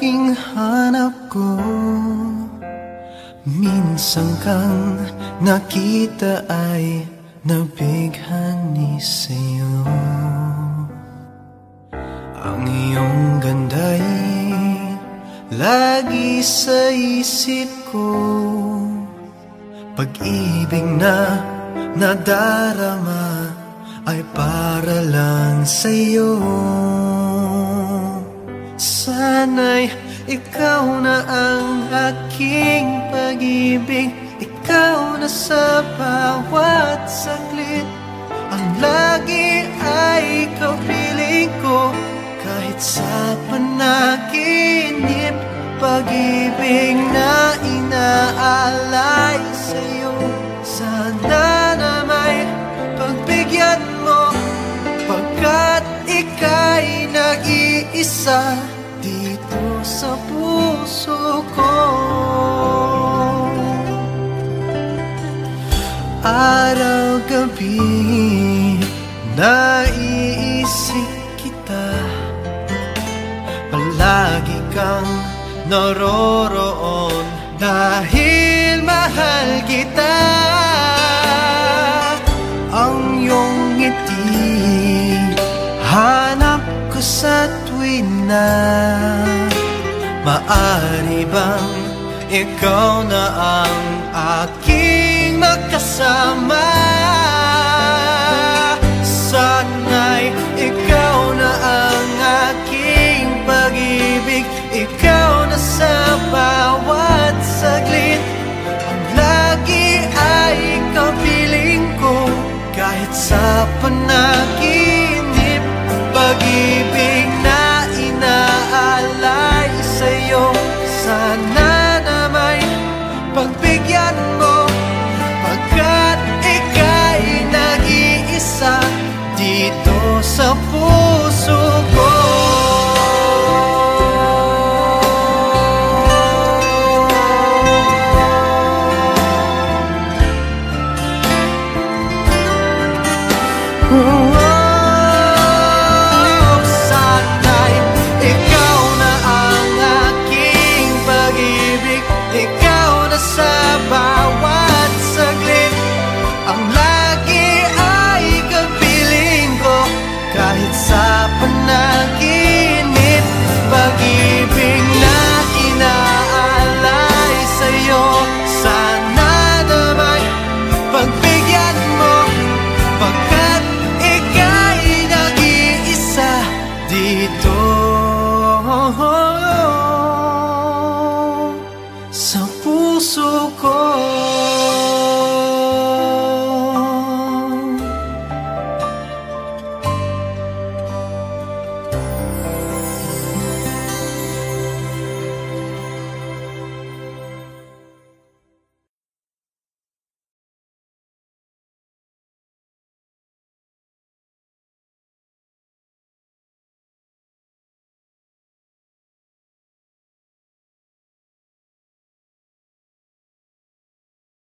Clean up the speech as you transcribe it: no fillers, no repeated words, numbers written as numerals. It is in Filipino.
laging hanap ko. Minsan kang nakita ay nabighani sa'yo. Ang iyong ganda'y lagi sa isip ko. Pag-ibig na nadarama ay para lang sa'yo. Sana'y ikaw na ang aking pag-ibig, ikaw na sa bawat saglit. Ang lagi ay ikaw piling ko, kahit sa panaginip. Pag-ibig na inaalay sa'yo, sana na may pagbigyan mo, pagkat ika'y nag-iisa dito sa puso ko. Araw-gabi naiisip kita, palagi kang naroroon dahil mahal kita. Ang iyong ngiti hanap ko sa tuwin na. Maari bang ikaw na ang aking makasama? Sana'y ikaw na ang aking pag-ibig, ikaw na sa bawat saglit. Ang lagi ay ikaw piling ko, kahit sa panaginip. Pag-ibig na inaalay sa'yo, sana na may pagbigyan mo, pagkat ika'y nag-iisa dito sa puso ko. Sana'y ikaw na ang aking pag-ibig, ikaw na sa bawat saglit. Ang lagi ay kapiling ko, kahit sa panaginip. Pag-ibig na inaalay sa'yo, sana na may pagbigyan mo, pagkat ika'y nag-iisa dito sa puso ko.